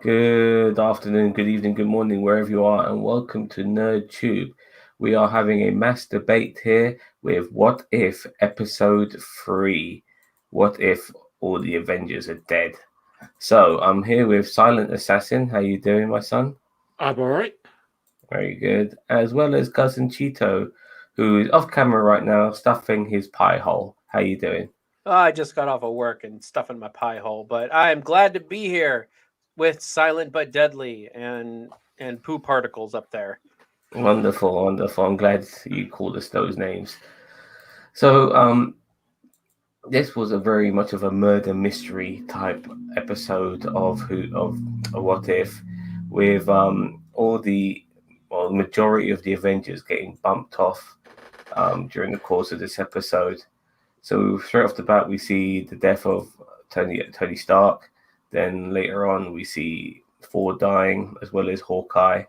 Good afternoon, good evening, good morning, wherever you are, and welcome to NerdTube. We are having a mass debate here with What If Episode 3. What if all the Avengers are dead? So I'm here with Silent Assassin. How you doing, my son? I'm all right. Very good. As well as Cousin Cheeto, who is off camera right now, stuffing his pie hole. How you doing? I just got off of work and stuff in my pie hole, but I am glad to be here with Silent but Deadly and poo particles up there. Wonderful, wonderful. I'm glad you called us those names. So, this was a very much of a murder mystery type episode of What If, with all the majority of the Avengers getting bumped off during the course of this episode. So straight off the bat, we see the death of Tony Stark. Then later on, we see Thor dying as well as Hawkeye,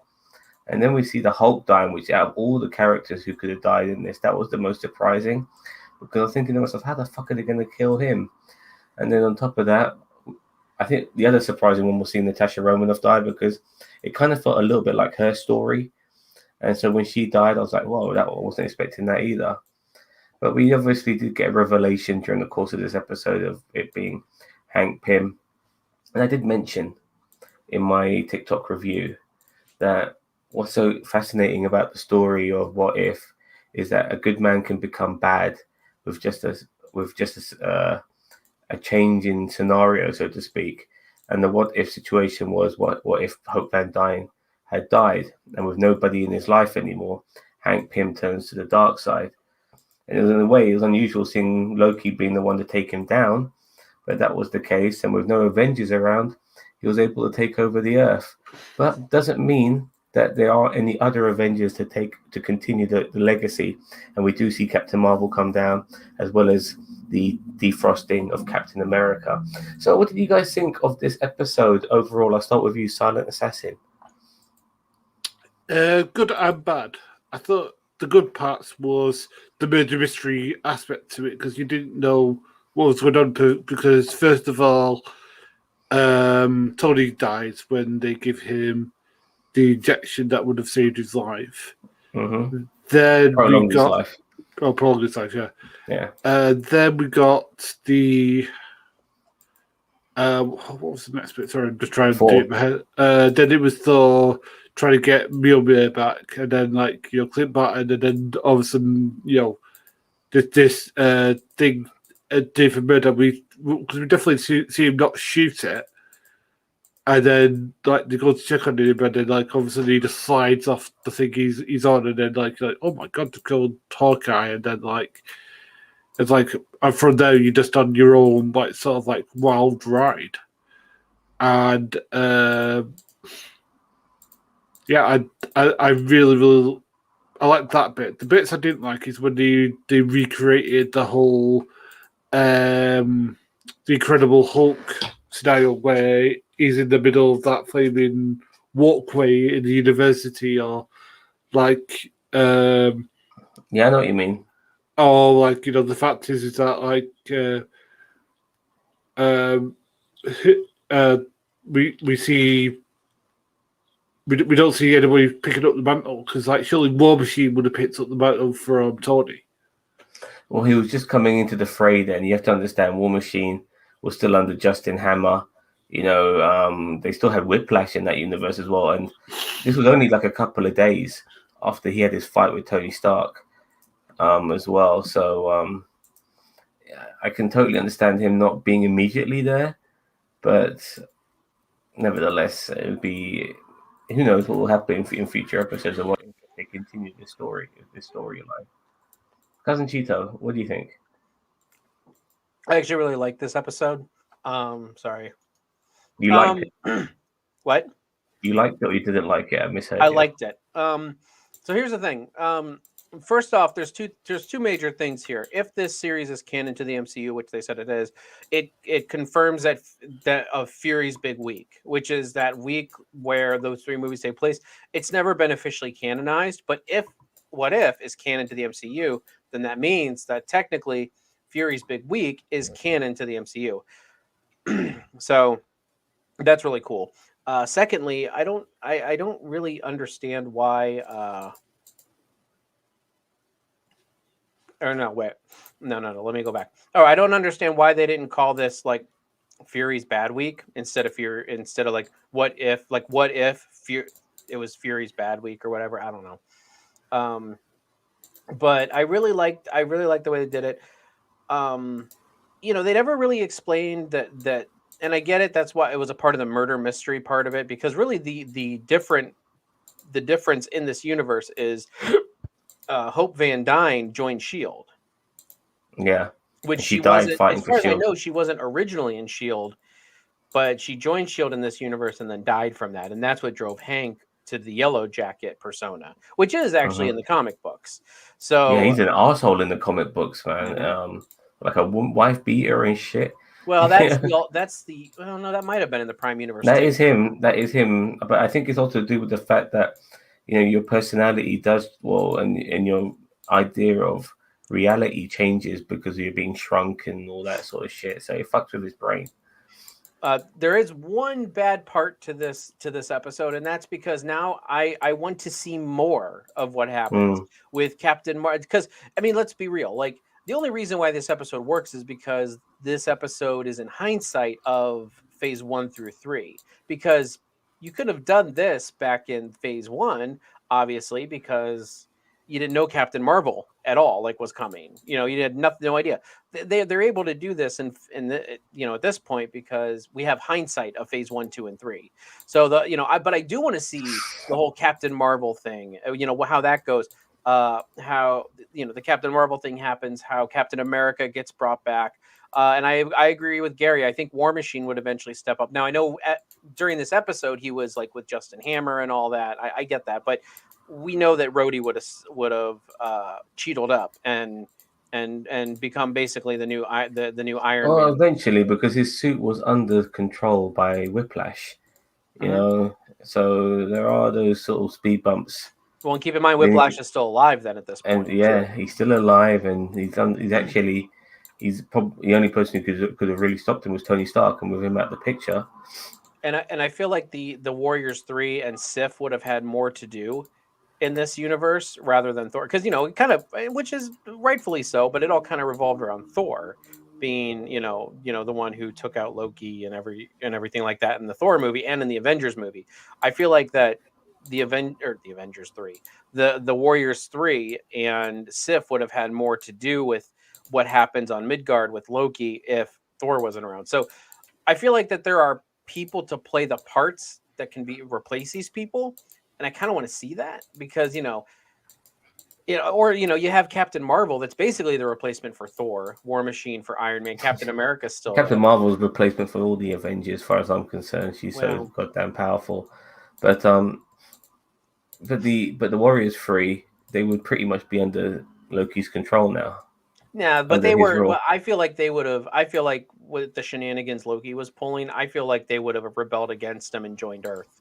and then we see the Hulk dying. Which out of all the characters who could have died in this, that was the most surprising because I was thinking to myself, how the fuck are they going to kill him? And then on top of that, I think the other surprising one was seeing Natasha Romanoff die because it kind of felt a little bit like her story. And so when she died, I was like, whoa, I wasn't expecting that either. But we obviously did get a revelation during the course of this episode of it being Hank Pym. And I did mention in my TikTok review that what's so fascinating about the story of What If is that a good man can become bad with just a change in scenario, so to speak. And the what if situation was what if Hope Van Dyne had died, and with nobody in his life anymore, Hank Pym turns to the dark side. And in a way, it was unusual seeing Loki being the one to take him down, but that was the case. And with no Avengers around, he was able to take over the Earth. But doesn't mean that there are any other Avengers to continue the legacy. And we do see Captain Marvel come down, as well as the defrosting of Captain America. So, what did you guys think of this episode overall? I'll start with you, Silent Assassin. Good and bad. I thought the good parts was the murder mystery aspect to it because you didn't know what was going on. Because first of all, Tony dies when they give him the injection that would have saved his life. Mm-hmm. Then Prolonged his life. Prolonged his life, yeah. Yeah. Then we got the. What was the next bit? Sorry, I'm just trying to do it in my head. Then it was Thor trying to get Mjolnir back, and then Clint Barton, and then all of a sudden, this thing, David Murdoch. Because we definitely see him not shoot it, and then they go to check on him, and then all of a sudden he just slides off the thing he's on, and then oh my god, to kill Hawkeye, and then it's and from there you're just on your own sort of wild ride, and yeah, I really I like that bit. The bits I didn't like is when they recreated the whole the Incredible Hulk scenario where he's in the middle of that flaming walkway in the university, or yeah, I know what you mean. Or the fact is that we see we don't see anybody picking up the mantle because surely War Machine would have picked up the mantle from Tony. Well, he was just coming into the fray then. You have to understand War Machine was still under Justin Hammer. They still had Whiplash in that universe as well. And this was only a couple of days after he had his fight with Tony Stark as well. So I can totally understand him not being immediately there. But nevertheless, it would be... Who knows what will happen in future episodes and what if they continue this storyline. Cousin Cheeto, what do you think? I actually really like this episode. Sorry. You liked it? What? You liked it or you didn't like it? I misheard I you. liked it. So here's the thing. First off, there's two major things here. If this series is canon to the MCU, which they said it is, it confirms that of Fury's big week, which is that week where those three movies take place. It's never been officially canonized, but if What If is canon to the MCU, then that means that technically Fury's big week is canon to the MCU. So That's really cool. Secondly, I don't really understand why. Or no, wait, no. Let me go back. Oh, I don't understand why they didn't call this like Fury's Bad Week instead of like what if it was Fury's Bad Week or whatever. I don't know. But I really liked the way they did it. They never really explained that, and I get it. That's why it was a part of the murder mystery part of it, because really the difference in this universe is Hope Van Dyne joined Shield, Yeah, which and she she died wasn't. fighting As for far as I Shield. know, she wasn't originally in Shield, but she joined Shield in this universe and then died from that, and that's what drove Hank to the Yellow Jacket persona, which is actually in the comic books. Yeah, So, he's an asshole in the comic books, man. mhm. Like a wife beater and shit. Well, Yeah, that's the well, no, that might have been in the Prime universe that too. is him. That is him. But I think it's also to do with the fact that your personality does well, and your idea of reality changes because you're being shrunk and all that sort of shit. So it fucks with his brain. There is one bad part to this episode, and that's because now I want to see more of what happens Mm, with Captain Marvel. Because I mean, let's be real. Like the only reason why this episode works is because this episode is in hindsight of Phase 1 through 3. Because you could have done this back in Phase 1, obviously, because you didn't know Captain Marvel at all, like was coming. You had no idea. They're able to do this at this point because we have hindsight of Phase 1, 2, and 3. So but I do want to see the whole Captain Marvel thing. How that goes. How the Captain Marvel thing happens. How Captain America gets brought back. And I agree with Gary. I think War Machine would eventually step up. Now I know during this episode he was like with Justin Hammer and all that. I get that, but we know that Rhodey would have cheated up and become basically the new Iron well, Man. eventually, because his suit was under control by Whiplash, Mhm. so there are those sort of speed bumps. Well, and keep in mind, Then Whiplash is still alive then at this and point. yeah, he's still alive, and he's actually he's probably the only person who could have really stopped him was Tony Stark, and with him out the picture. And I feel like the Warriors 3 and Sif would have had more to do in this universe rather than Thor, because it kind of, which is rightfully so, but it all kind of revolved around Thor being the one who took out Loki and everything like that in the Thor movie and in the Avengers movie. I feel like that the Avengers 3, the Warriors 3 and Sif would have had more to do with what happens on Midgard with Loki if Thor wasn't around. So I feel like that there are people to play the parts that can replace these people, and I kind of want to see that because you have Captain Marvel that's basically the replacement for Thor, War Machine for Iron Man, Captain America's still Captain there. Marvel's replacement for all the Avengers, as far as I'm concerned. She's so Well, goddamn powerful. But the Warriors 3, they would pretty much be under Loki's control now, yeah, but under they his were. rule. Well, I feel like they would have. I feel like with the shenanigans Loki was pulling, I feel like they would have rebelled against him and joined Earth.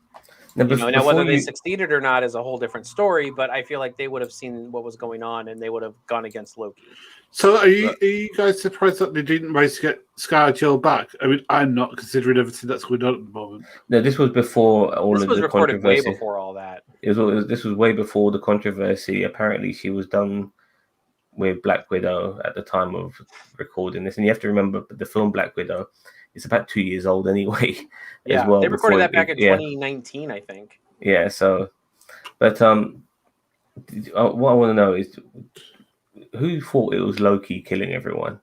Now, Now whether before they you, succeeded or not is a whole different story. But I feel like they would have seen what was going on and they would have gone against Loki. So are you guys surprised that they didn't manage to get Scarlet Joe back? I mean, I'm not, considering everything that's going on at the moment. no, this was before all This of was the recorded way controversy. before all that. This was way before the controversy. Apparently, she was done with Black Widow at the time of recording this, and you have to remember the film Black Widow is about 2 years old anyway, as Yeah, well. they recorded Before that back in 2019, I think. yeah. So, but what I want to know is who thought it was Loki killing everyone?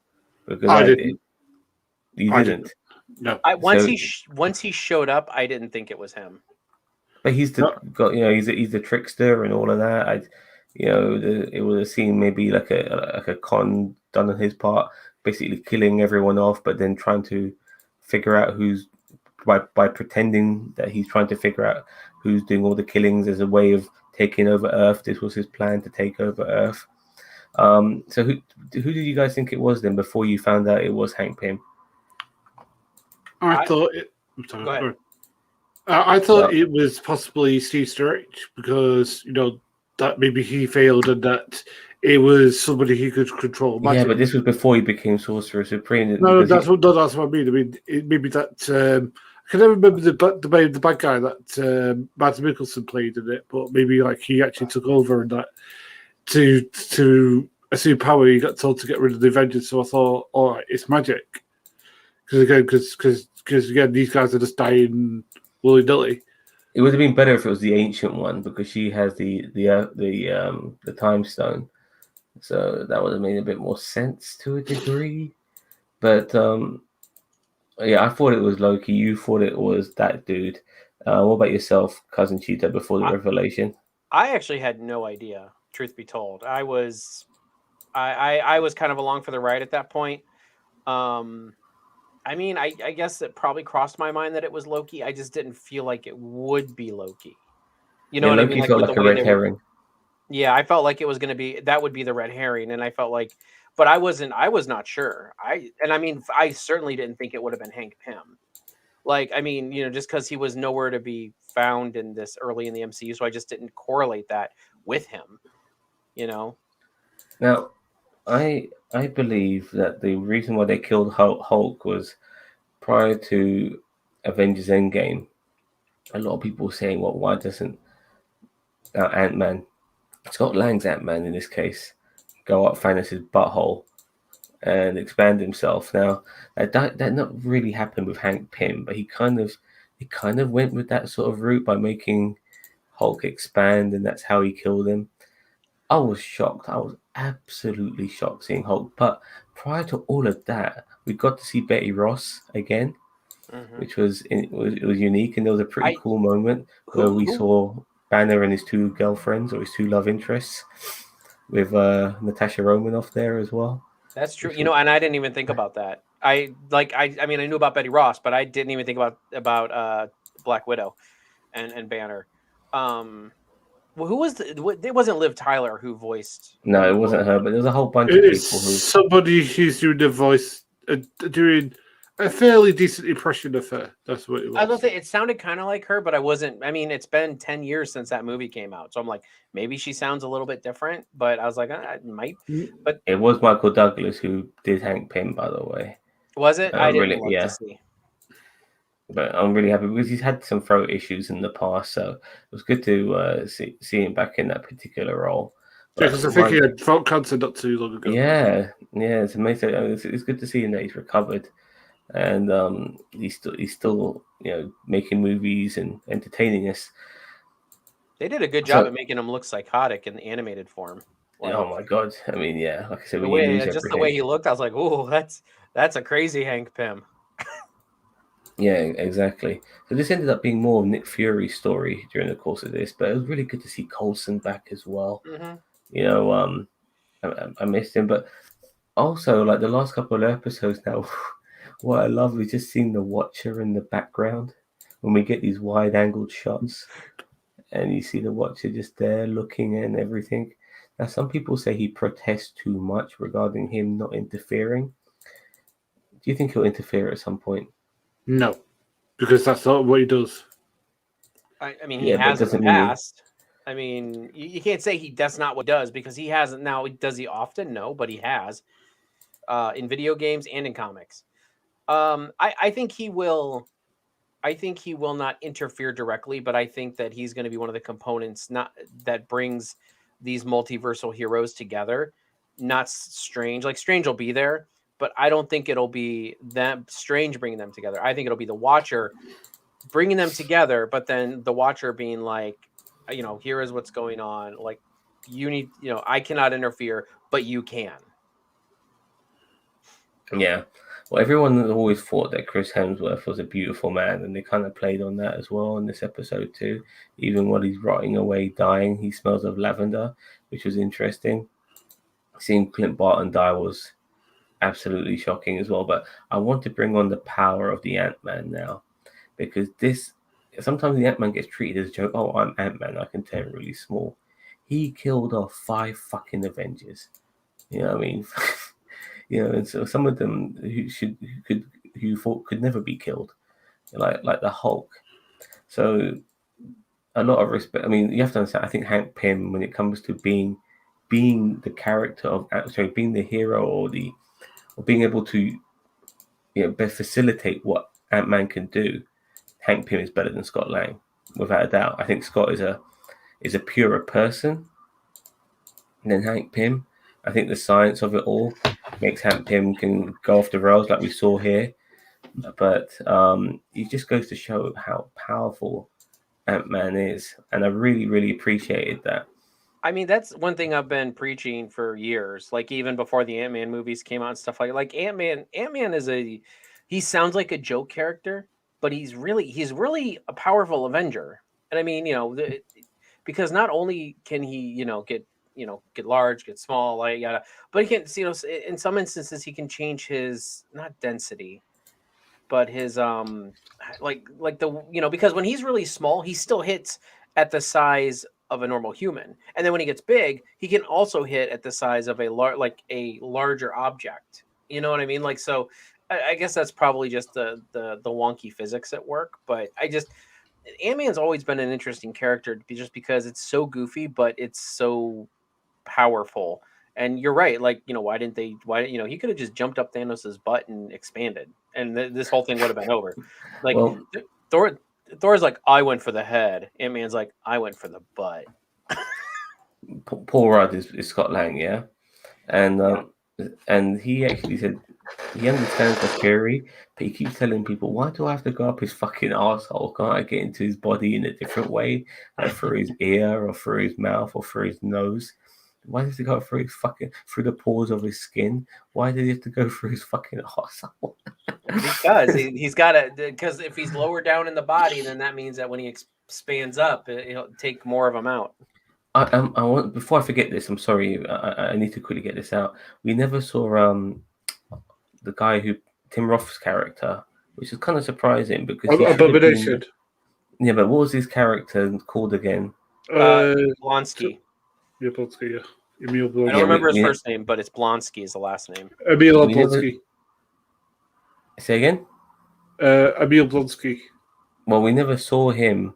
Because I I didn't. did. You I didn't. didn't. No. Once he showed up, I didn't think it was him. But he's the No. got he's the trickster and all of that. It would have seemed maybe like a con done on his part, basically killing everyone off, but then trying to figure out who's by pretending that he's trying to figure out who's doing all the killings as a way of taking over Earth. This was his plan to take over Earth. So who did you guys think it was then before you found out it was Hank Pym? I thought it. Go ahead. I thought it was possibly Steve Sturridge because that maybe he failed and that it was somebody he could control magic. Yeah, but this was before he became Sorcerer Supreme. No, that's what I mean. I mean, maybe that can never remember the bad guy that Mads Mikkelsen played in it, but maybe like he actually took over and that to assume power. He got told to get rid of the Avengers, so I thought, all right, it's magic. Because again, these guys are just dying willy nilly. It would have been better if it was the ancient one because she has the time stone, so that would have made a bit more sense to a degree. But yeah, I thought it was Loki. You thought it was that dude. What about yourself, Cousin Cheetah? Before the revelation, I actually had no idea. Truth be told, I was kind of along for the ride at that point. I mean, I guess it probably crossed my mind that it was Loki. I just didn't feel like it would be Loki. You know what I mean? Loki Like felt with like the a way red they were. herring. Yeah, I felt like it was going to be that would be the red herring, and I felt like, but I was not sure. I mean, I certainly didn't think it would have been Hank Pym. Like, I mean, just because he was nowhere to be found in this early in the MCU, so I just didn't correlate that with him. Now, I believe that the reason why they killed Hulk was prior to Avengers Endgame. A lot of people were saying, "Well, why doesn't Ant-Man, Scott Lang's Ant-Man in this case, go up Thanos' butthole and expand himself?" Now, that not really happened with Hank Pym, but he kind of went with that sort of route by making Hulk expand, and that's how he killed him. I was shocked. I was absolutely shocked seeing Hulk. But prior to all of that, we got to see Betty Ross again, which was unique, and there was a pretty cool moment where we saw Banner and his two girlfriends or his two love interests with Natasha Romanoff there as well. That's true. And I didn't even think about that. I mean, I knew about Betty Ross, but I didn't even think about Black Widow and Banner. Who was it? Wasn't Liv Tyler who voiced? No, it wasn't her, but there was a whole bunch of It's people who. somebody who's doing the voice, doing a fairly decent impression of her. That's what it was. I was gonna say it sounded kind of like her, but I wasn't. I mean, it's been 10 years since that movie came out, so I'm like, maybe she sounds a little bit different. But I was like, it might. But it was Michael Douglas who did Hank Pym, by the way. Was it? I didn't really, look to see. But I'm really happy because he's had some throat issues in the past, so it was good to see him back in that particular role. Yeah, because I think he had throat cancer not too long ago. Yeah, it's amazing. It's good to see him that he's recovered, and he's still making movies and entertaining us. They did a good job at making him look psychotic in the animated form. Like, oh my god! I mean, yeah, like I said, the way he looked, I was like, oh, that's a crazy Hank Pym. Yeah, exactly. So this ended up being more of Nick Fury's story during the course of this, but it was really good to see Coulson back as well. Mm-hmm. I missed him, but also like the last couple of episodes now, what I love is just seeing the Watcher in the background when we get these wide-angled shots, and you see the Watcher just there looking and everything. Now, some people say he protests too much regarding him not interfering. Do you think he'll interfere at some point? No, because that's not what he does. I mean, he has in the past. I mean, you can't say that's not what he does because he hasn't. Now, does he often? No, but he has in video games and in comics. I think he will. I think he will not interfere directly, but I think that he's going to be one of the components that brings these multiversal heroes together. Not Strange. Like Strange will be there, but I don't think it'll be them Strange bringing them together. I think it'll be the Watcher bringing them together, but then the Watcher being like, here is what's going on. Like, you need, I cannot interfere, but you can. Yeah. Well, everyone has always thought that Chris Hemsworth was a beautiful man, and they kind of played on that as well in this episode too. Even while he's rotting away, dying, he smells of lavender, which was interesting. Seeing Clint Barton die was absolutely shocking as well. But I want to bring on the power of the Ant-Man now, because sometimes the Ant-Man gets treated as a joke. Oh, I'm Ant-Man, I can turn really small. He killed off 5 fucking Avengers. You know what I mean? And so some of them who thought could never be killed, like the Hulk. So a lot of respect. I mean, you have to understand. I think Hank Pym, when it comes to being the character of, being the hero or being able to, best facilitate what Ant-Man can do, Hank Pym is better than Scott Lang, without a doubt. I think Scott is a purer person than Hank Pym. I think the science of it all makes Hank Pym can go off the rails like we saw here. But it just goes to show how powerful Ant-Man is, and I really, really appreciated that. I mean, that's one thing I've been preaching for years. Like even before the Ant-Man movies came out and stuff like Ant-Man. Ant-Man is he sounds like a joke character, but he's really a powerful Avenger. And I mean, because not only can he, get large, get small, like yada, but he can, in some instances he can change his not density, but his like the because when he's really small, he still hits at the size of a normal human, and then when he gets big, he can also hit at the size of a larger object. You know what I mean? Like so, I guess that's probably just the wonky physics at work. But Ant-Man's always been an interesting character just because it's so goofy, but it's so powerful. And you're right. Like, why didn't they? Why he could have just jumped up Thanos's butt and expanded, and this whole thing would have been over. Like Well, Thor's like, I went for the head. Ant-Man's like, I went for the butt. Paul Rudd is Scott Lang, yeah, and he actually said he understands the theory, but he keeps telling people, why do I have to go up his fucking asshole? Can't I get into his body in a different way, like through his ear or through his mouth or through his nose? Why does he go through through the pores of his skin? Why did he have to go through his fucking asshole? Because he's got to. Because if he's lower down in the body, then that means that when he expands up, he'll take more of them out. I want, before I forget this, I'm sorry, I need to quickly get this out. We never saw the guy who Tim Roth's character, which is kind of surprising because Abomination. Yeah, but what was his character called again? Blonsky. Yeah, Blonsky. Yeah, Emil Blonsky. I don't remember his first name, but it's Blonsky is the last name. Emil Blonsky. Say again? Emil Blonsky. Well, we never saw him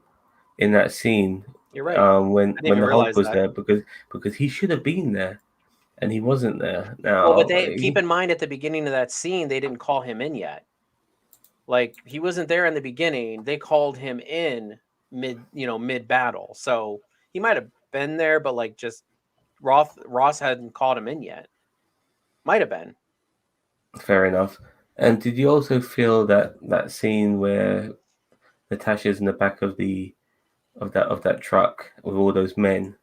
in that scene. You're right. When the Hulk was there, because he should have been there, and he wasn't there. Now, well, but keep in mind at the beginning of that scene, they didn't call him in yet. Like he wasn't there in the beginning. They called him in mid battle, so he might have been there, but like just Ross hadn't called him in yet. Might have been. Fair enough. And did you also feel that scene where Natasha's in the back of that truck with all those men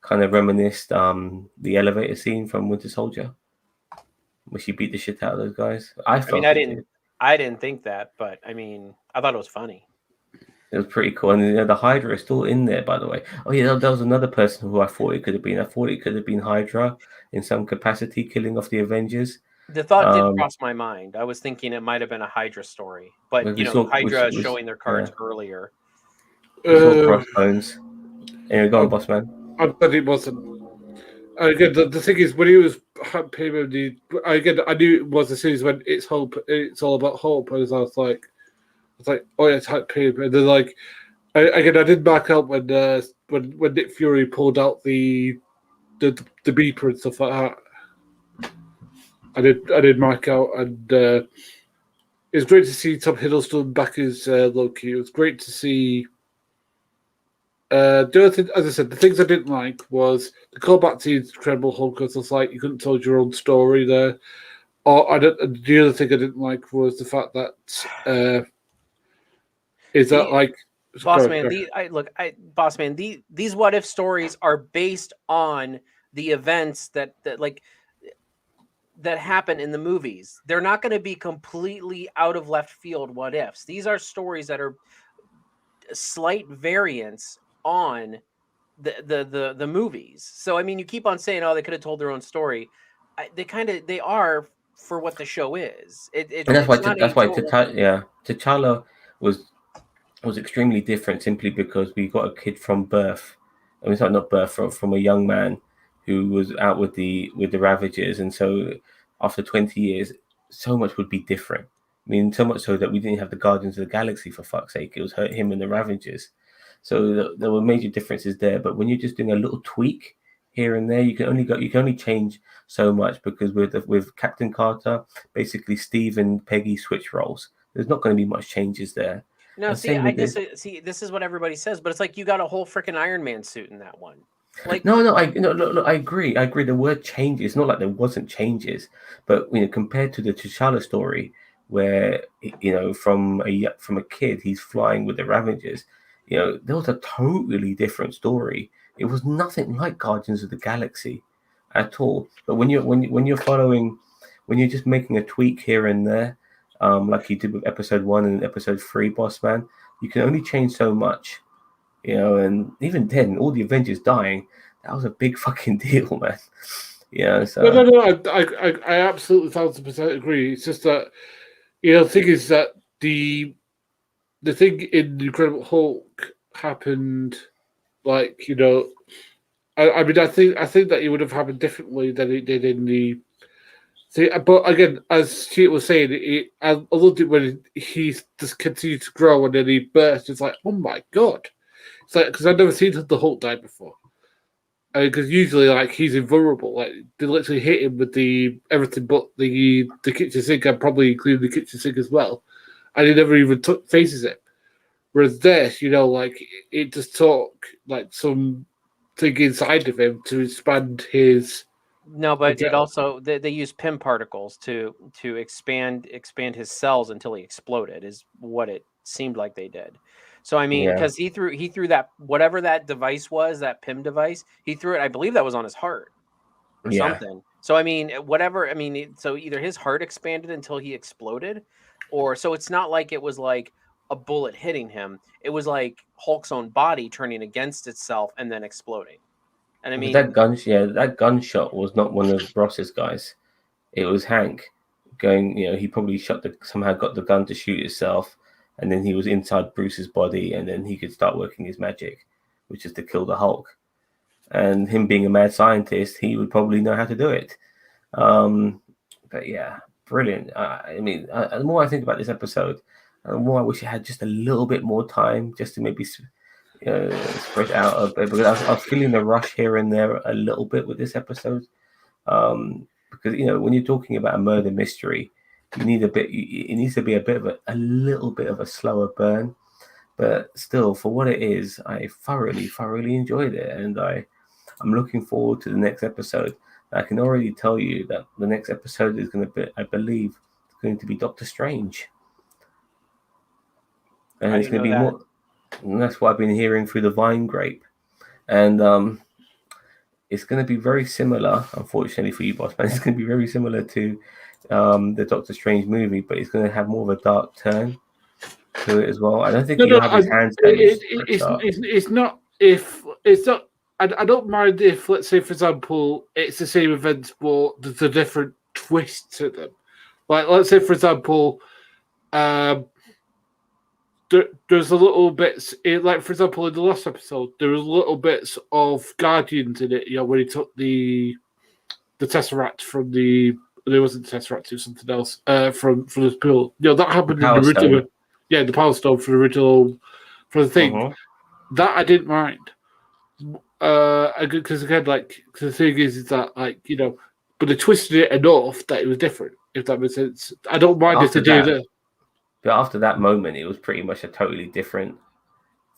kind of reminisced the elevator scene from Winter Soldier, where she beat the shit out of those guys? I didn't think that, but I mean, I thought it was funny. It was pretty cool, and the Hydra is still in there, by the way. Oh yeah, there was another person who I thought it could have been. I thought it could have been Hydra in some capacity, killing off the Avengers. The thought did cross my mind. I was thinking it might have been a Hydra story, but Hydra is showing their cards earlier. Crossbones. Anyway, go on, boss man. But it wasn't. Again, the thing is, when he was I knew it was a series when it's hope. It's all about hope. And I was like, oh yeah, it's Hank Pym. And then like, I did back up when Nick Fury pulled out the beeper and stuff like that. I did mark out, and it's great to see Tom Hiddleston back as Loki. It was great to see. The other thing, as I said, the things I didn't like was the callback to Incredible Hulk. Because it's like you couldn't tell your own story there. Or the other thing I didn't like was the fact that Boss Man, these what if stories are based on the events that happen in the movies. They're not going to be completely out of left field what ifs. These are stories that are slight variants on the movies. So I mean, you keep on saying, "Oh, they could have told their own story." They are for what the show is. And that's why T'Challa was extremely different simply because we got a kid from birth. I mean, not birth from a young man who was out with the Ravagers, and so after 20 years, so much would be different. I mean, so much so that we didn't have the Guardians of the Galaxy, for fuck's sake. It was him and the Ravagers. So there were major differences there. But when you're just doing a little tweak here and there, you can only change so much, because with Captain Carter, basically Steve and Peggy switch roles. There's not going to be much changes there. No, And see, same I with this. see. This is what everybody says, but it's like you got a whole freaking Iron Man suit in that one. Like, No, I agree. I agree. The word change. It's not like there wasn't changes, but compared to the T'Challa story, where from a kid he's flying with the Ravengers, there was a totally different story. It was nothing like Guardians of the Galaxy at all. But when you're following, when you're just making a tweak here and there, like you did with episode 1 and episode 3, Boss Man, you can only change so much. And even then, all the Avengers dying, that was a big fucking deal, man. So No. I absolutely 1,000% agree. It's just that the thing is that the thing in the Incredible Hulk happened, like I mean, I think that it would have happened differently than it did in the. See, but again, as Cheat was saying, I loved it when he just continued to grow and then he burst. It's like, oh my god! It's like because I've never seen the Hulk die before. Because usually, like he's invulnerable. Like they literally hit him with the everything but the kitchen sink, and probably including the kitchen sink as well, and he never even faces it. Whereas this, like it just took like some thing inside of him to expand his. no, but it also they use Pym particles to expand his cells until he exploded. Is what it seemed like they did. So I mean, because he threw that whatever that device was, that Pym device, he threw it. I believe that was on his heart or something. So I mean, whatever. I mean, so either his heart expanded until he exploded, or so it's not like it was like a bullet hitting him. It was like Hulk's own body turning against itself and then exploding. And I mean, that gunshot was not one of Ross's guys. It was Hank going. He probably somehow got the gun to shoot himself, and then he was inside Bruce's body, and then he could start working his magic, which is to kill the Hulk. And him being a mad scientist, he would probably know how to do it. But yeah, brilliant. I mean, the more I think about this episode, the more I wish it had just a little bit more time, just to maybe spread out a bit. Because I was feeling the rush here and there a little bit with this episode. Because when you're talking about a murder mystery, you need a bit. It needs to be a little bit of a slower burn. But still, for what it is, I thoroughly enjoyed it, and I'm looking forward to the next episode. I can already tell you that the next episode is going to be, I believe, it's going to be Doctor Strange, and it's going to be more. And that's what I've been hearing through the Vine grape, and it's going to be very similar. Unfortunately for you, boss man, it's going to be very similar to the Doctor Strange movie, but it's going to have more of a dark turn to it as well. I don't think he'll have his hands damaged. It's not if it's not. I don't mind if, let's say, for example, it's the same events, but there's a different twist to them. Like, let's say, for example, there's a little bits, like, for example, in the last episode, there was little bits of Guardians in it, when he took the Tesseract from the. There wasn't the Tesseract, it was something else, from the pool. That happened in the original. Yeah, the Power Stone for the original, for the thing. That I didn't mind. Because again, like, the thing is that, like, but they twisted it enough that it was different, if that makes sense. I don't mind if they do that. But after that moment, it was pretty much a totally different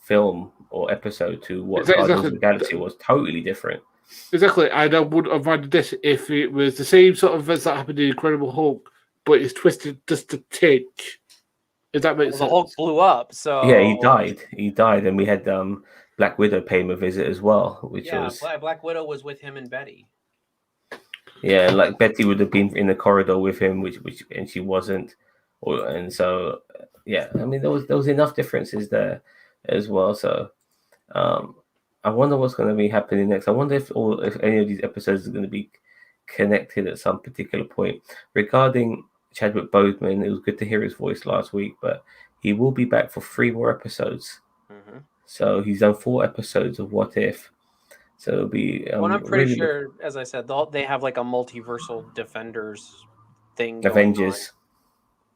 film or episode to what Guardians of the Galaxy was. Totally different. Exactly. And I wouldn't have minded this if it was the same sort of events that happened in Incredible Hulk, but it's twisted just a tinge. If that makes sense. The Hulk blew up, so yeah, he died, and we had Black Widow pay him a visit as well, which was Black Widow was with him and Betty. Yeah, like Betty would have been in the corridor with him, which and she wasn't, and so yeah, I mean there was enough differences there as well. So I wonder what's going to be happening next. I wonder if any of these episodes are going to be connected at some particular point. Regarding Chadwick Boseman, it was good to hear his voice last week, but he will be back for 3 more episodes. Mm-hmm. So he's done 4 episodes of What If. So it'll be. Well, I'm pretty sure, as I said, they have like a multiversal Defenders thing. Avengers.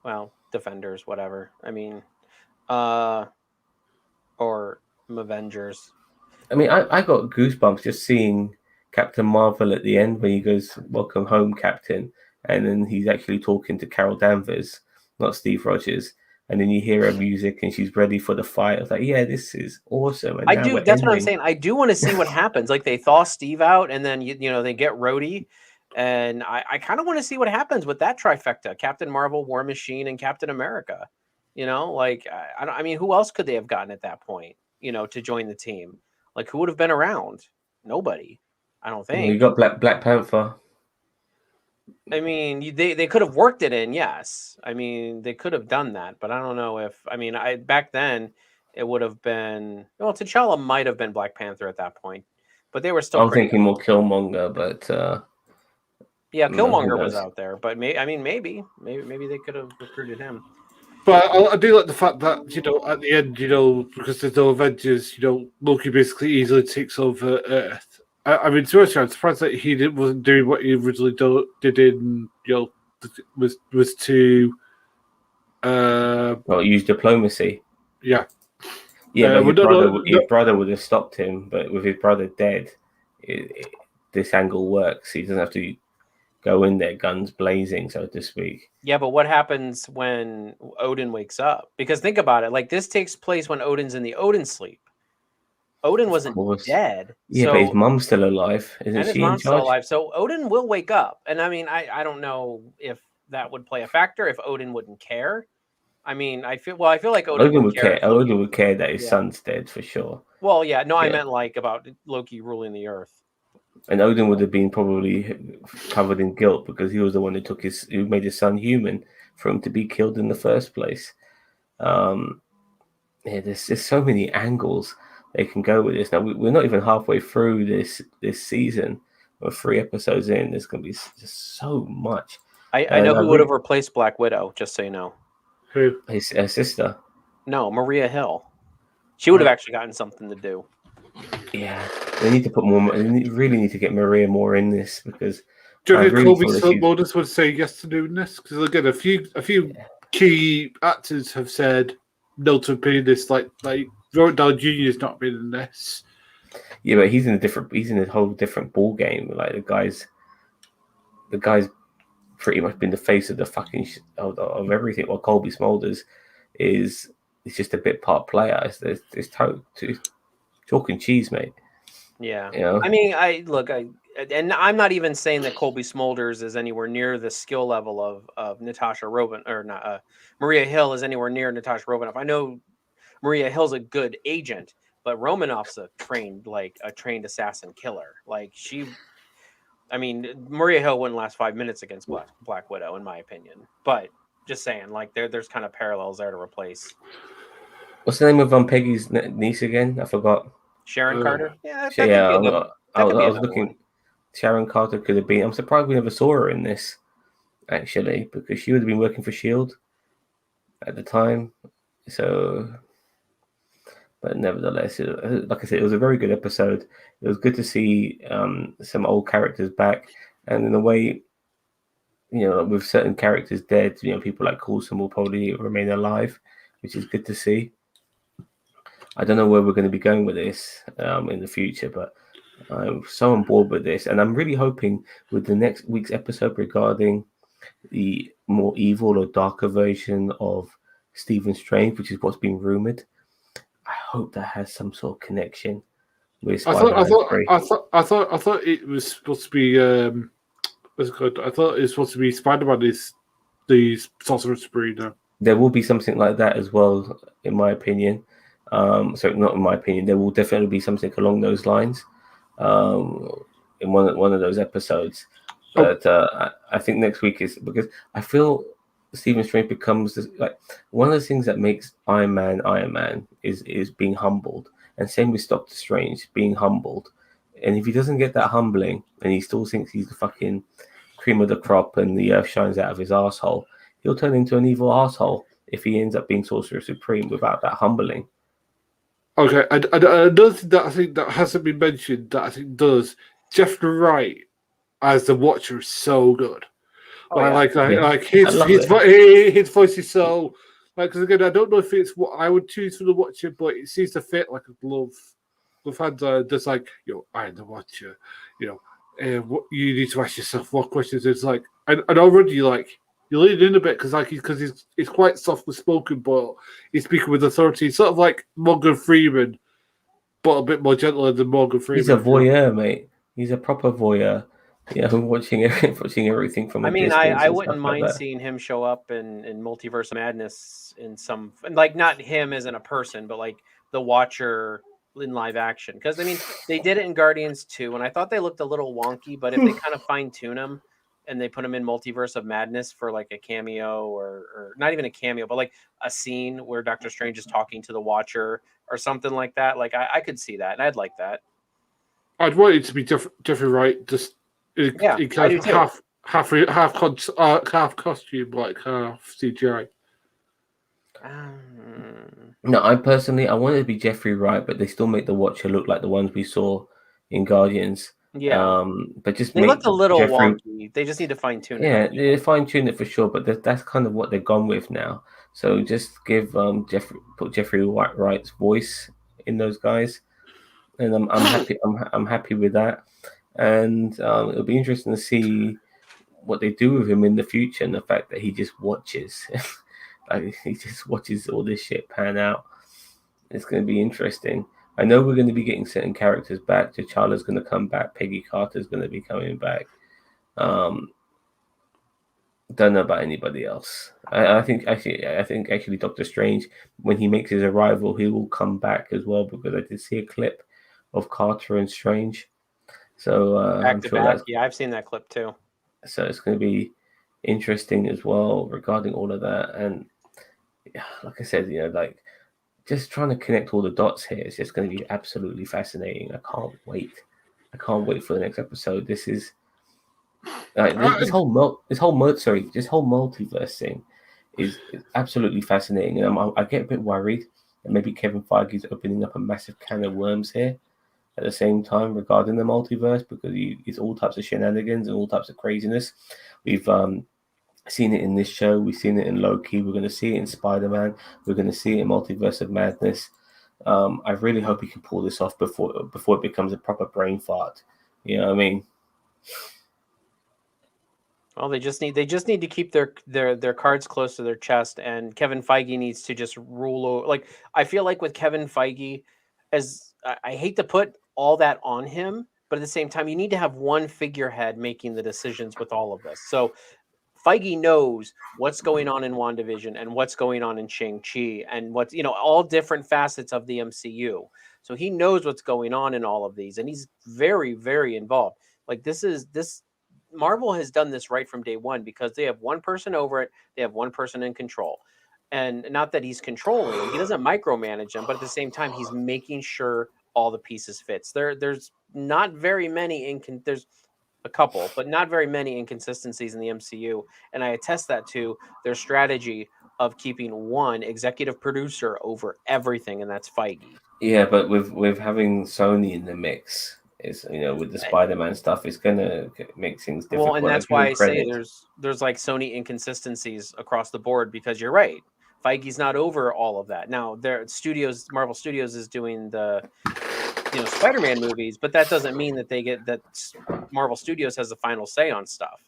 Well, Defenders, whatever. I mean, or Avengers. I mean, I got goosebumps just seeing Captain Marvel at the end when he goes, "Welcome home, Captain," and then he's actually talking to Carol Danvers, not Steve Rogers. and then you hear her music and she's ready for the fight. I was like, yeah, this is awesome. And I now do. we're That's what I'm ending. saying. I do want to see what happens. Like they thaw Steve out, and then you know they get Rhodey, and I kind of want to see what happens with that trifecta: Captain Marvel, War Machine, and Captain America. You know, like I don't. I mean, who else could they have gotten at that point? You know, to join the team, like who would have been around? Nobody. I don't Well, you think. got Black Panther. I mean, they could have worked it in. Yes, I mean they could have done that, but I don't know if. I mean, I back then it would have been well. T'Challa might have been Black Panther at that point, but they were still I was pretty thinking more young. Killmonger, but Yeah, who Killmonger was knows? out there, but I mean, maybe they could have recruited him. But I do like the fact that, at the end, because there's no Avengers, Loki basically easily takes over Earth. I mean, to be honest, I'm surprised that wasn't doing what he originally did in, was to, Well, use diplomacy. yeah. Yeah, but Well, his brother would have stopped him. But with his brother dead, this angle works. He doesn't have to go in there guns blazing, so to speak. Yeah, but what happens when Odin wakes up? Because think about it, like this takes place when Odin's in the Odin sleep. Odin wasn't dead, Yeah, but his so mom's still alive, isn't and his she in mom's still charge? alive. So Odin will wake up, and I mean, I don't know if that would play a factor if Odin wouldn't care. I mean, I feel like Odin Odin would would care care. if Loki. Odin would care that his Yeah. son's dead for sure. Well, yeah, no, I Yeah. meant like about Loki ruling the Earth. And Odin would have been probably covered in guilt because he was the one who made his son human for him to be killed in the first place. Yeah, there's just so many angles they can go with this. Now we're not even halfway through this season. We're 3 episodes in. There's going to be just so much. I know who would have replaced Black Widow. Just so you know, Who? His sister. No, Maria Hill. She would have actually gotten something to do. Yeah, they need to put more. They really need to get Maria more in this because Do you I think really Colby thought that Modus would say yes to doing this? Because again, a few key actors have said no to being this. Like Robert Downey Jr. is not being in this. Yeah, but he's in a whole different ball game. Like the guy's pretty much been the face of the fucking of everything. While Colby Smulders is just a bit part player. It's chalk and cheese, mate. Yeah, You know? I mean, and I'm not even saying that Colby Smulders is anywhere near the skill level of Natasha Romanoff, or not. Maria Hill is anywhere near Natasha Romanoff. I know Maria Hill's a good agent, but Romanoff's a trained assassin killer. Like I mean, Maria Hill wouldn't last 5 minutes against Black Widow, in my opinion. But just saying, like there's kind of parallels there to replace. What's the name of Peggy's niece again? I forgot. Sharon Carter. Yeah, I was looking. One. Sharon Carter could have been. I'm surprised we never saw her in this, actually, because she would have been working for Shield at the time. So, but nevertheless, like I said, it was a very good episode. It was good to see some old characters back, and in a way, with certain characters dead, people like Coulson will probably remain alive, which is good to see. I don't know where we're going to be going with this in the future, but I'm so on board with this, and I'm really hoping with the next week's episode regarding the more evil or darker version of Stephen Strange, which is what's been rumored. I hope that has some sort of connection with Spider-Man 3. I thought it was supposed to be. What's it called? I thought it was supposed to be Spider-Man is the Sorcerer's Supreme now. There will be something like that as well, in my opinion. So not in my opinion, there will definitely be something along those lines in one of those episodes. But I think next week is because I feel Stephen Strange becomes like one of the things that makes Iron Man is being humbled, and same with Doctor Strange being humbled. And if he doesn't get that humbling, and he still thinks he's the fucking cream of the crop, and the earth shines out of his asshole, he'll turn into an evil asshole if he ends up being Sorcerer Supreme without that humbling. Okay, another thing that I think that hasn't been mentioned that I think does, Jeffrey Wright as the Watcher is so good. His voice is so because again I don't know if it's what I would choose for the Watcher, but it seems to fit like a glove. The fans are just like, I am the Watcher. What you need to ask yourself what questions. It's like, and already like you lean in a bit because he's quite softly spoken, but he's speaking with authority. He's sort of like Morgan Freeman, but a bit more gentler than Morgan Freeman. He's a voyeur, mate. He's a proper voyeur. Watching everything from a distance. I wouldn't mind seeing him show up in Multiverse of Madness in some, like, not him as in a person, but like the Watcher in live action. Because I mean, they did it in Guardians 2, and I thought they looked a little wonky. But if they kind of fine tune him and they put him in Multiverse of Madness for like a cameo, or not even a cameo, but like a scene where Doctor Strange is talking to the Watcher or something like that, like I could see that, and I'd like that. I'd want it to be Jeffrey Wright, just kind of half costume, like half CGI. No, I want it to be Jeffrey Wright, but they still make the Watcher look like the ones we saw in Guardians. Yeah, but just they looked a little wonky. They just need to fine tune it. Yeah, they fine tune it for sure, but that's kind of what they've gone with now. So just give put Jeffrey Wright's voice in those guys, and I'm happy. I'm happy with that, and it'll be interesting to see what they do with him in the future, and the fact that he just watches, like he just watches all this shit pan out. It's going to be interesting. I know we're going to be getting certain characters back. T'Challa's going to come back. Peggy Carter's going to be coming back. Don't know about anybody else. I think actually Doctor Strange, when he makes his arrival, he will come back as well, because I did see a clip of Carter and Strange. So back to back. Yeah, I've seen that clip too. So it's going to be interesting as well regarding all of that. And yeah, like I said, like, just trying to connect all the dots here is just going to be absolutely fascinating. I can't wait. I can't wait for the next episode. This is this whole multiverse thing is absolutely fascinating, and I get a bit worried that maybe Kevin Feige's opening up a massive can of worms here at the same time regarding the multiverse, because it's all types of shenanigans and all types of craziness. We've seen it in this show. We've seen it in Loki. We're going to see it in Spider-Man. We're going to see it in Multiverse of Madness. I really hope he can pull this off before it becomes a proper brain fart. You know what I mean? Well, they just need to keep their cards close to their chest, and Kevin Feige needs to just rule over. Like, I feel like with Kevin Feige, as I hate to put all that on him, but at the same time, you need to have one figurehead making the decisions with all of this. So Feige knows what's going on in WandaVision and what's going on in Shang-Chi and what's, all different facets of the MCU. So he knows what's going on in all of these, and he's very, very involved. Like, this Marvel has done this right from day one, because they have one person over it. They have one person in control. And not that he's controlling them. He doesn't micromanage them, but at the same time, he's making sure all the pieces fits. There's not very many there's a couple, but not very many inconsistencies in the MCU. And I attest that to their strategy of keeping one executive producer over everything, and that's Feige. Yeah, but with having Sony in the mix, is with the Spider-Man stuff, it's gonna make things difficult. Well, and that's why I say there's like Sony inconsistencies across the board, because you're right. Feige's not over all of that. Now, Marvel Studios is doing the Spider-Man movies, but that doesn't mean that that Marvel Studios has the final say on stuff.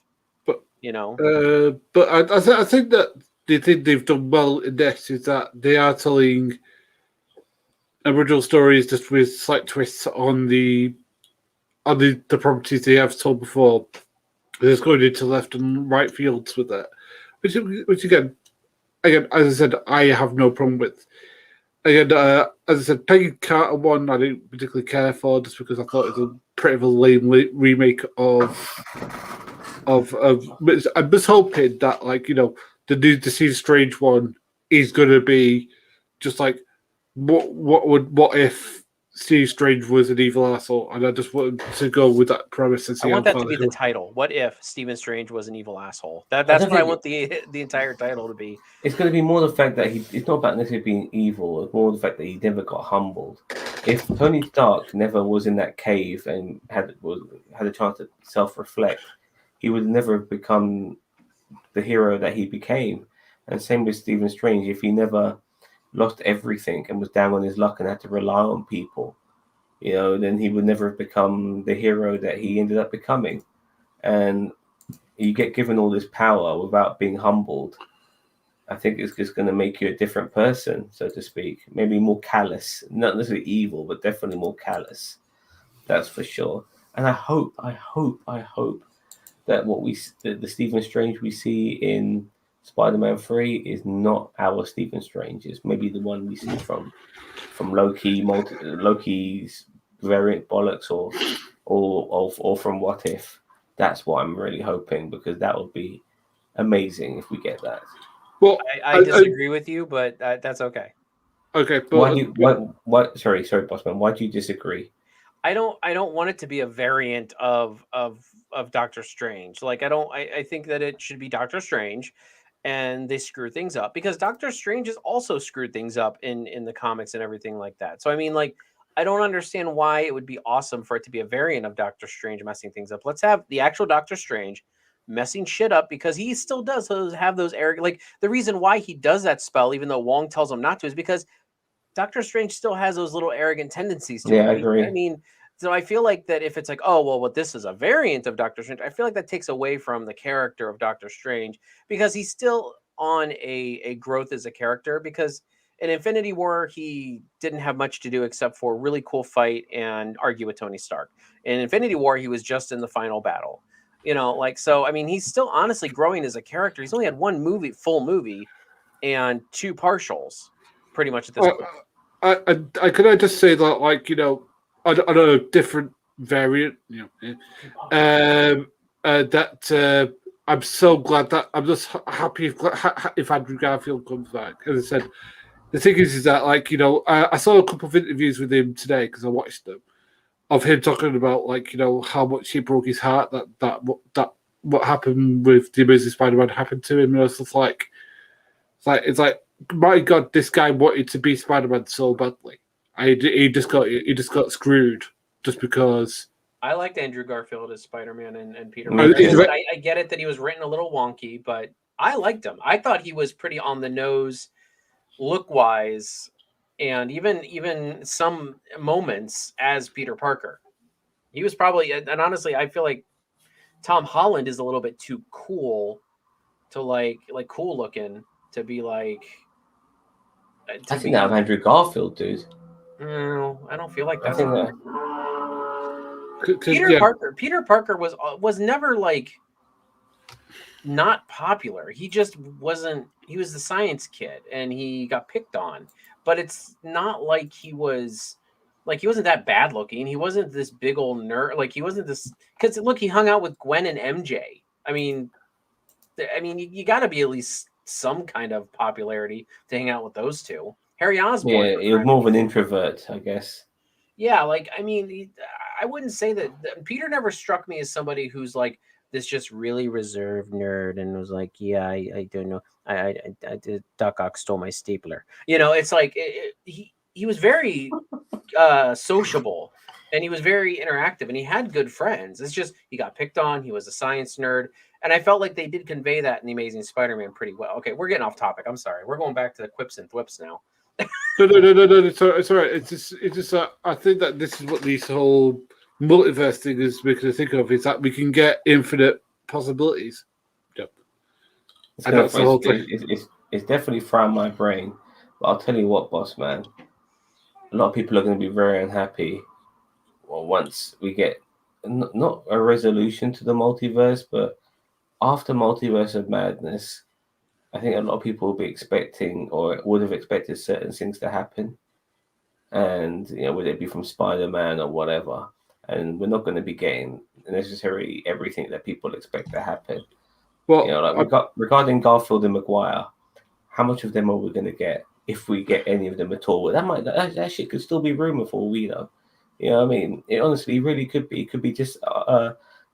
But but I think that the thing they've done well in this is that they are telling original stories just with slight twists on the properties they have told before. There's going into left and right fields with that, which again, as I said, I have no problem with. Again, as I said, Peggy Carter one I didn't particularly care for, just because I thought it was a pretty lame remake of. I'm just hoping that, like, the new Stephen Strange one is going to be just like what if Steve Strange was an evil asshole, and I just wanted to go with that premise and see. I want that to be the title. What if Stephen Strange was an evil asshole? That's what I want the entire title to be. It's going to be more the fact that it's not about necessarily being evil. It's more the fact that he never got humbled. If Tony Stark never was in that cave and had a chance to self-reflect, he would never have become the hero that he became. And same with Stephen Strange. If he never lost everything and was down on his luck and had to rely on people, then he would never have become the hero that he ended up becoming. And you get given all this power without being humbled, I think it's just going to make you a different person, so to speak. Maybe more callous, not necessarily evil, but definitely more callous. That's for sure. And I hope that the Stephen Strange we see in Spider-Man 3 is not our Stephen Strange. It's maybe the one we see from Loki's variant bollocks, or from What If. That's what I'm really hoping, because that would be amazing if we get that. Well, I disagree with you, but that's okay. Okay, but why do you, what? Sorry, Bossman. Why do you disagree? I don't want it to be a variant of Doctor Strange. Like I think that it should be Doctor Strange, and they screw things up because Doctor Strange has also screwed things up in the comics and everything like that. So I mean, like, I don't understand why it would be awesome for it to be a variant of Doctor Strange messing things up. Let's have the actual Doctor Strange messing shit up, because he still does have those arrogant, like, the reason why he does that spell even though Wong tells him not to is because Doctor Strange still has those little arrogant tendencies to Yeah, him. I agree. I mean, so I feel like that if it's like, oh, well, what this is a variant of Doctor Strange, I feel like that takes away from the character of Doctor Strange, because he's still on a growth as a character. Because in Infinity War, he didn't have much to do except for a really cool fight and argue with Tony Stark. In Infinity War, he was just in the final battle. Like, so I mean, he's still honestly growing as a character. He's only had one full movie, and two partials, pretty much at this point. Could I just say that, like, I don't know, different variant, that I'm so glad that I'm just happy if Andrew Garfield comes back. As I said, the thing is that, like, I saw a couple of interviews with him today because I watched them, of him talking about, like, how much he broke his heart that what happened with the Amazing Spider-Man happened to him, and it's just like, it's like, my God, this guy wanted to be Spider-Man so badly. He just got screwed just because. I liked Andrew Garfield as Spider-Man and Peter Me Parker. too. I get it that he was written a little wonky, but I liked him. I thought he was pretty on the nose, look-wise, and even some moments as Peter Parker. He was probably, and honestly, I feel like Tom Holland is a little bit too cool to like cool looking to be like. I think that of Andrew Garfield, dude. No, I don't feel like I that's think that. Peter Parker was never like not popular. He just wasn't. He was the science kid, and he got picked on. But it's not like he wasn't that bad looking. He wasn't this big old nerd. Like, he wasn't this, because look, he hung out with Gwen and MJ. I mean, you got to be at least some kind of popularity to hang out with those two. Harry Osborn. Yeah, he was more of an introvert, I guess. Yeah, like, I mean, I wouldn't say that Peter never struck me as somebody who's like this just really reserved nerd and was like, yeah, I don't know, I did, Doc Ock stole my stapler. It's like he was very sociable, and he was very interactive, and he had good friends. It's just he got picked on. He was a science nerd, and I felt like they did convey that in the Amazing Spider-Man pretty well. Okay, we're getting off topic. I'm sorry. We're going back to the quips and thwips now. No. It's all right. It's just I think that this is what this whole multiverse thing is making us think of, is that we can get infinite possibilities. Yep. And that's the whole thing. It's definitely frying my brain. But I'll tell you what, boss man. A lot of people are going to be very unhappy. Well, once we get not a resolution to the multiverse, but after Multiverse of Madness, I think a lot of people will be expecting, or would have expected, certain things to happen. And, whether it be from Spider-Man or whatever. And we're not going to be getting necessarily everything that people expect to happen. Well, regarding Garfield and Maguire, how much of them are we going to get, if we get any of them at all? That shit could still be rumor for all we know. You know what I mean? It honestly really could be. It could be just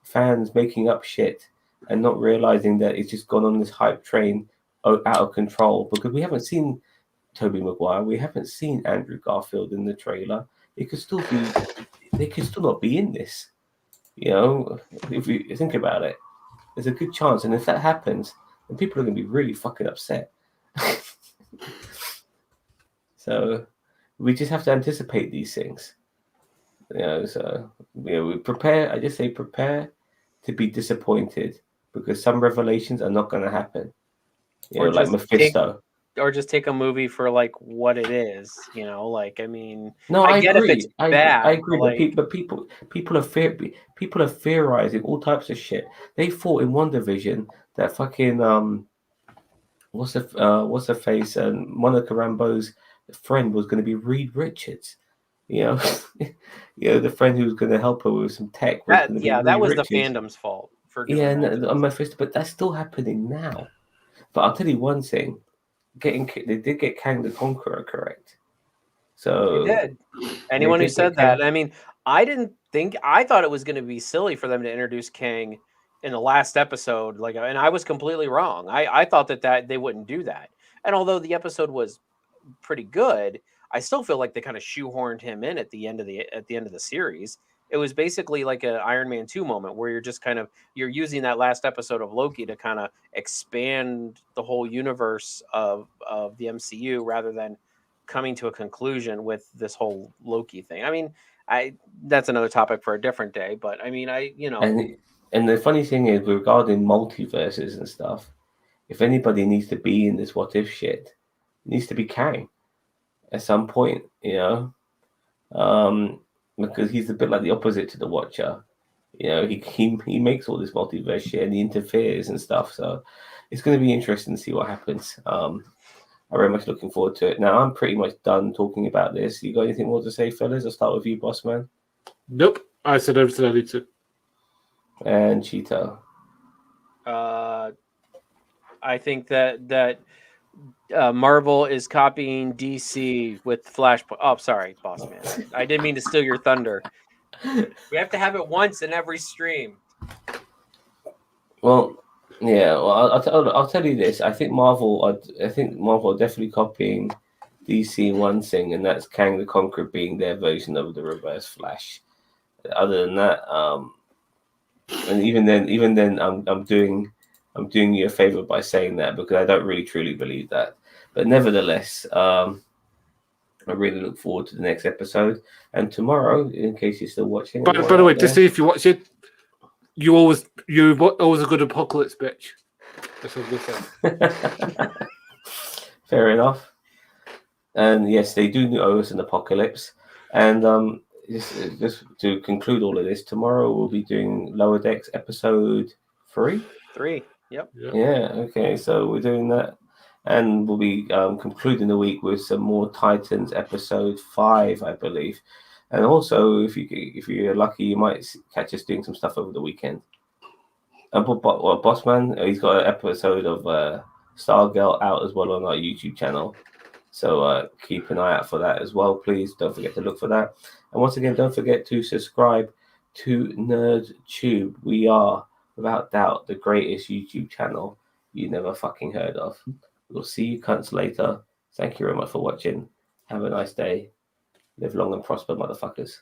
fans making up shit and not realizing that it's just gone on this hype train out of control, because we haven't seen Tobey Maguire, we haven't seen Andrew Garfield in the trailer. They could still not be in this. If you think about it, there's a good chance, and if that happens, then people are going to be really fucking upset. So we just have to anticipate these things. We prepare. I just say prepare to be disappointed because some revelations are not going to happen. You Or know, like just Mephisto. or just take a movie for like what it is, you know. Like, I mean, No, I I get if it's agree. I bad, agree. but like, But people are theorizing all types of shit. They thought in one division that fucking what's the face and Monica Rambeau's friend was going to be Reed Richards. You know, the friend who was going to help her with some tech was going to be that Reed was the Richards. fandom's fault for Yeah, doing that. no, on Mephisto, but that's still happening now. But I'll tell you one thing: they did get Kang the Conqueror correct. They So did. they Anyone who did get said that, Kang. I mean, I thought it was going to be silly for them to introduce Kang in the last episode, like, and I was completely wrong. I thought that they wouldn't do that. And although the episode was pretty good, I still feel like they kind of shoehorned him in at the end of the series. It was basically like an Iron Man 2 moment where you're just kind of you're using that last episode of Loki to kind of expand the whole universe of the MCU rather than coming to a conclusion with this whole Loki thing. I mean, I that's another topic for a different day, but I mean, And the funny thing is, regarding multiverses and stuff, if anybody needs to be in this what if shit, it needs to be Kang at some point, because he's a bit like the opposite to the Watcher. He makes all this multiverse shit and he interferes and stuff. So it's going to be interesting to see what happens. I'm very much looking forward to it. Now I'm pretty much done talking about this. You got anything more to say, fellas? I'll start with you, boss man. Nope. I said everything I need to. And Cheeto. I think that Marvel is copying DC with Flashpoint. Oh, sorry, boss man. I didn't mean to steal your thunder. We have to have it once in every stream. Well, yeah. Well, I'll tell you this. I think Marvel are definitely copying DC one thing, and that's Kang the Conqueror being their version of the Reverse Flash. Other than that, and even then, I'm doing you a favor by saying that because I don't really truly believe that. But nevertheless, I really look forward to the next episode and tomorrow. In case you're still watching, By the way, to see if you watch it, you always a good apocalypse bitch. That's what I'm gonna say. Fair enough. And yes, they do owe us an apocalypse. And just to conclude all of this, tomorrow we'll be doing Lower Decks episode 3. 3. Yep. Yeah. Okay. So we're doing that, and we'll be concluding the week with some more Titans episode 5, I believe. And also, if you're lucky, you might catch us doing some stuff over the weekend. And Bossman, he's got an episode of Stargirl out as well on our YouTube channel. So keep an eye out for that as well, please. Don't forget to look for that. And once again, don't forget to subscribe to NerdTube. We are, without doubt, the greatest YouTube channel you never fucking heard of. We'll see you cunts later. Thank you very much for watching. Have a nice day. Live long and prosper, motherfuckers.